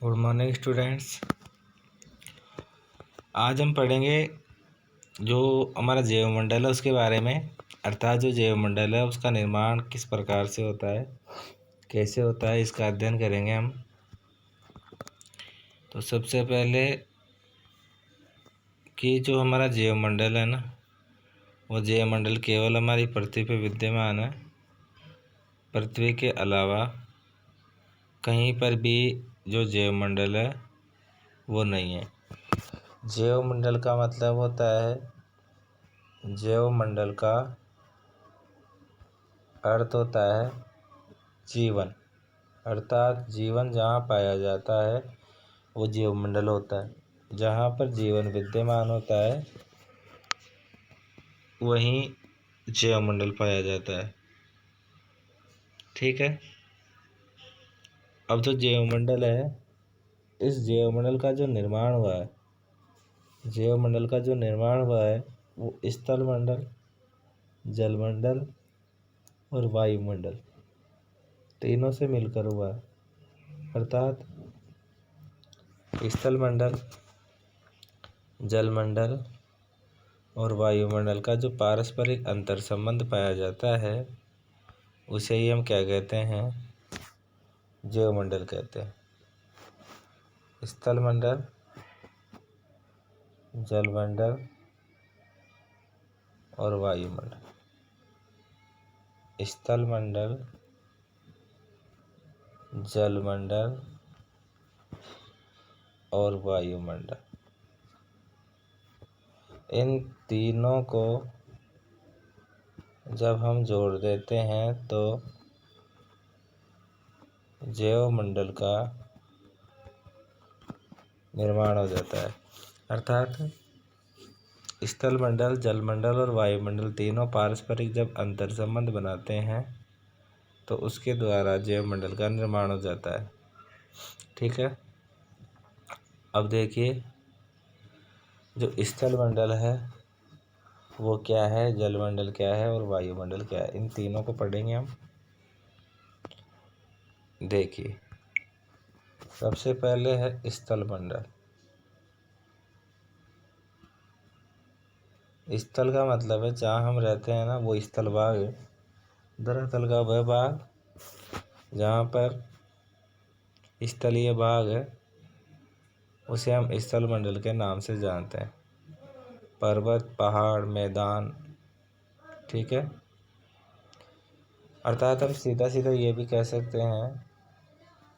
Good morning students. आज हम पढ़ेंगे जो हमारा जैवमंडल है उसके बारे में, अर्थात जो जैवमंडल है उसका निर्माण किस प्रकार से होता है, कैसे होता है, इसका अध्ययन करेंगे हम। तो सबसे पहले कि जो हमारा जैवमंडल है ना, वो जैवमंडल केवल हमारी पृथ्वी पर विद्यमान है। पृथ्वी के अलावा कहीं पर भी जो जैवमंडल है वो नहीं है। जैवमंडल का मतलब होता है, जैवमंडल का अर्थ होता है जीवन, अर्थात जीवन जहाँ पाया जाता है वो जैवमंडल होता है। जहाँ पर जीवन विद्यमान होता है वहीं जैवमंडल पाया जाता है। ठीक है। अब जो जैवमंडल है, इस जैवमंडल का जो निर्माण हुआ है, जैवमंडल का जो निर्माण हुआ है वो स्थलमंडल, जलमंडल और वायुमंडल तीनों से मिलकर हुआ है। अर्थात स्थलमंडल, जलमंडल और वायुमंडल का जो पारस्परिक अंतर संबंध पाया जाता है उसे ही हम क्या कहते हैं, जैवमंडल कहते हैं। स्थलमंडल, जलमंडल और वायुमंडल। स्थलमंडल, जलमंडल और वायुमंडल, इन तीनों को जब हम जोड़ देते हैं तो जैवमंडल का निर्माण हो जाता है। अर्थात स्थलमंडल, जलमंडल और वायुमंडल तीनों पारस्परिक जब अंतर संबंध बनाते हैं तो उसके द्वारा जैवमंडल का निर्माण हो जाता है। ठीक है। अब देखिए, जो स्थलमंडल है वो क्या है, जलमंडल क्या है और वायुमंडल क्या है, इन तीनों को पढ़ेंगे हम। देखिए, सबसे पहले है स्थलमंडल। स्थल का मतलब है जहाँ हम रहते हैं ना, वो स्थल भाग है। धरातल का वह भाग जहाँ पर स्थलीय भाग है उसे हम स्थलमंडल के नाम से जानते हैं। पर्वत, पहाड़, मैदान। ठीक है। अर्थात हम सीधा सीधा ये भी कह सकते हैं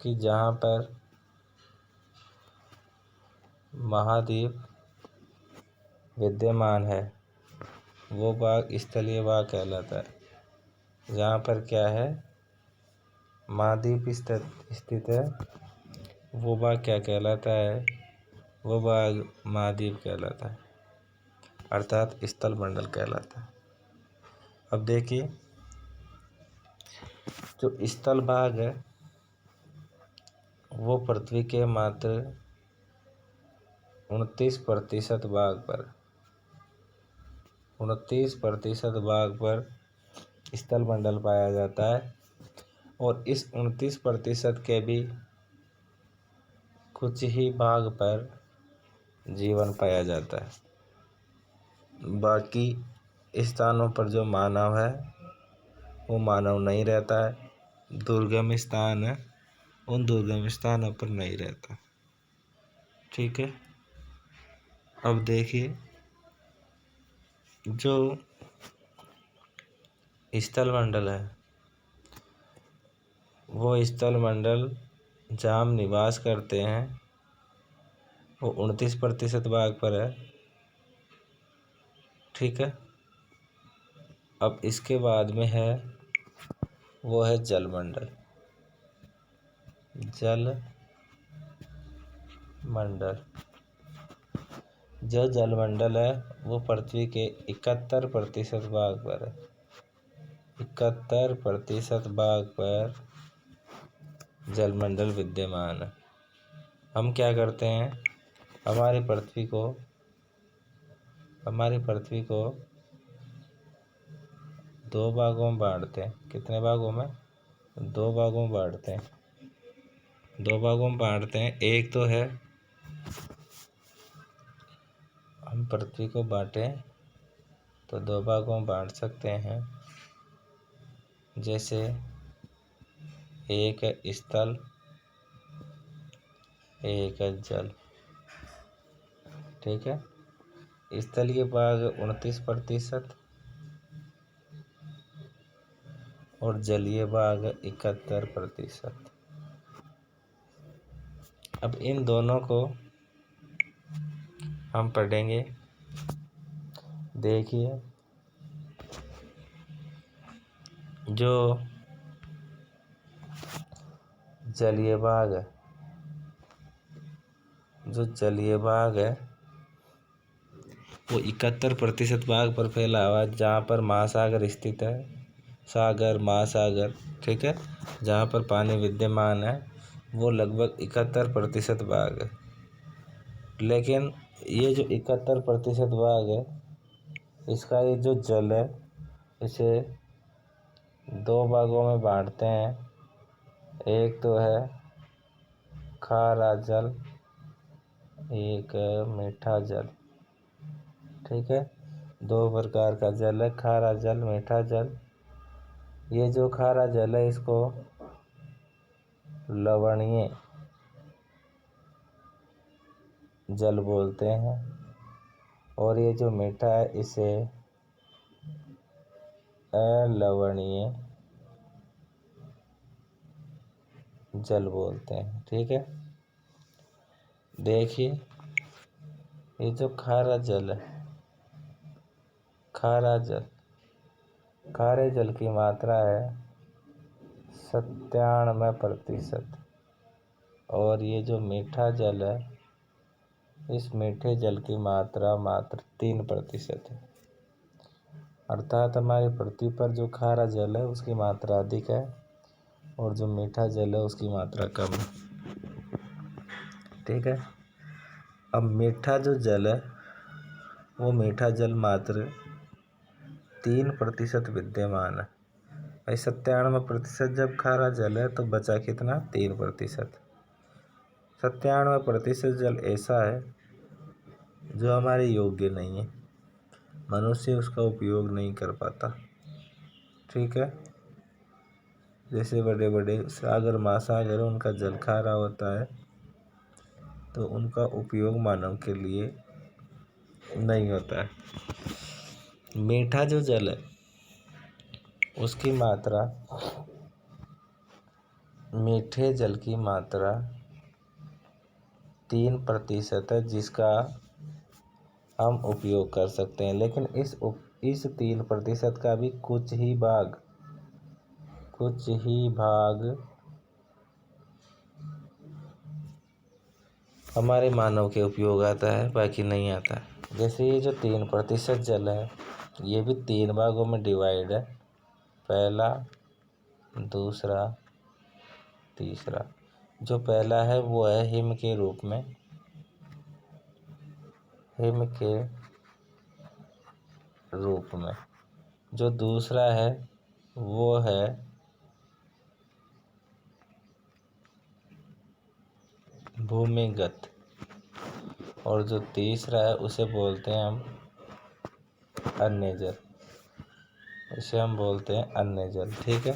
कि जहाँ पर महाद्वीप विद्यमान है वो भाग स्थलीय भाग कहलाता है। जहाँ पर क्या है, महाद्वीप स्थित है वो भाग क्या कहलाता है, वो भाग महाद्वीप कहलाता है, अर्थात स्थलमंडल कहलाता है। अब देखिए, जो स्थल भाग है वो पृथ्वी के मात्र 29% भाग पर 29% भाग पर स्थलमंडल पाया जाता है और इस 29% के भी कुछ ही भाग पर जीवन पाया जाता है। बाकी स्थानों पर जो मानव है वो मानव नहीं रहता है, दुर्गम स्थान है, उन दुर्गम स्थानों पर नहीं रहता। ठीक है। अब देखिए, जो स्थलमंडल है वो स्थलमंडल जहाँ हम निवास करते हैं वो 29% भाग पर है। ठीक है। अब इसके बाद में है, वो है जलमंडल। जलमंडल, जो जलमंडल है वो पृथ्वी के 71% भाग पर है। 71% भाग पर जलमंडल विद्यमान है। हम क्या करते हैं, हमारी पृथ्वी को दो भागों में बांटते हैं। कितने भागों में? दो भागों में बांटते हैं। दो भागों में बांटते हैं। एक तो है, हम पृथ्वी को बांटें तो दो भागों में बांट सकते हैं। जैसे एक है स्थल, एक है जल। ठीक है, स्थलीय भाग 29% और जलीय भाग 71%। अब इन दोनों को हम पढ़ेंगे। देखिए, जो जलीय भाग है, वो 71% भाग पर फैला हुआ है, जहाँ पर महासागर स्थित है। सागर, महासागर, ठीक है, जहाँ पर पानी विद्यमान है, वो लगभग 71% भाग है। लेकिन ये जो 71% भाग है, इसका ये जो जल है, इसे दो भागों में बांटते हैं। एक तो है खारा जल, एक है मीठा जल। ठीक है, दो प्रकार का जल है, खारा जल, मीठा जल। ये जो खारा जल है, इसको लवणीय जल बोलते हैं, और ये जो मीठा है, इसे अलवणीय जल बोलते हैं। ठीक है, देखिए, ये जो खारा जल है, खारे जल की मात्रा है 97%, और ये जो मीठा जल है, इस मीठे जल की मात्रा मात्र 3% है। अर्थात हमारी पृथ्वी पर जो खारा जल है उसकी मात्रा अधिक है, और जो मीठा जल है उसकी मात्रा कम है। ठीक है, अब मीठा जो जल है, वो मीठा जल मात्र 3% विद्यमान है। भाई 97% जब खारा जल है तो बचा कितना? 3%। 97% जल ऐसा है जो हमारे योग्य नहीं है, मनुष्य उसका उपयोग नहीं कर पाता। ठीक है, जैसे बड़े बड़े सागर, महासागर, उनका जल खारा होता है, तो उनका उपयोग मानव के लिए नहीं होता है। मीठा जो जल है, उसकी मात्रा, मीठे जल की मात्रा 3% है, जिसका हम उपयोग कर सकते हैं। लेकिन इस 3% का भी कुछ ही भाग हमारे मानव के उपयोग आता है, बाकी नहीं आता है। जैसे ये जो 3% जल है, ये भी 3 भागों में डिवाइड है। पहला, दूसरा, तीसरा। जो पहला है वो है हिम के रूप में, जो दूसरा है वो है भूमिगत, और जो तीसरा है उसे बोलते हैं हम अन्य जल। इसे हम बोलते हैं अन्य जल। ठीक है,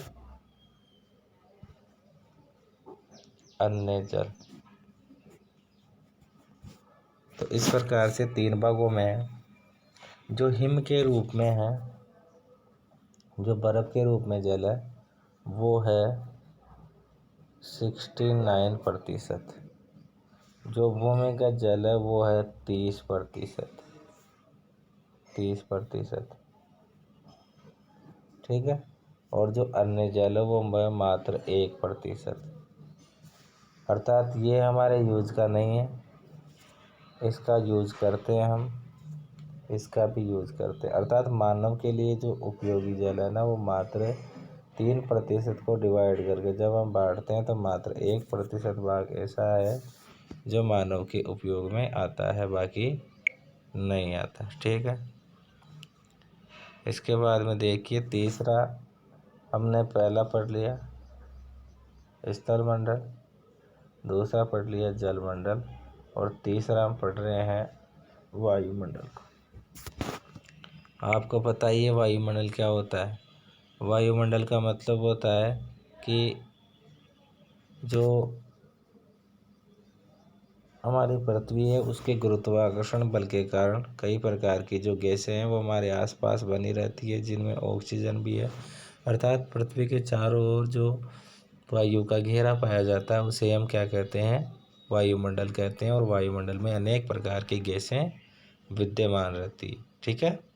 अन्य जल। तो इस प्रकार से 3 भागों में जो हिम के रूप में है, जो बर्फ के रूप में जल है, वो है 69%। जो भूमिगत जल है वो है 30%। ठीक है, और जो अन्य जल है वो मात्र 1%। अर्थात ये हमारे यूज का नहीं है, इसका यूज करते हैं हम, इसका भी यूज करते हैं। अर्थात मानव के लिए जो उपयोगी जल है ना, वो मात्र 3% को डिवाइड करके जब हम बांटते हैं तो मात्र 1% भाग ऐसा है जो मानव के उपयोग में आता है, बाकी नहीं आता। ठीक है, इसके बाद में देखिए, तीसरा हमने पहला पढ़ लिया स्थल मंडल, दूसरा पढ़ लिया जलमंडल और तीसरा हम पढ़ रहे हैं वायुमंडल को। आपको पता ही है वायुमंडल क्या होता है। वायुमंडल का मतलब होता है कि जो हमारी पृथ्वी है उसके गुरुत्वाकर्षण बल के कारण कई प्रकार की जो गैसें हैं वो हमारे आसपास बनी रहती है, जिनमें ऑक्सीजन भी है। अर्थात पृथ्वी के चारों ओर जो वायु का घेरा पाया जाता है उसे हम क्या कहते हैं, वायुमंडल कहते हैं। और वायुमंडल में अनेक प्रकार की गैसें विद्यमान रहती है। ठीक है।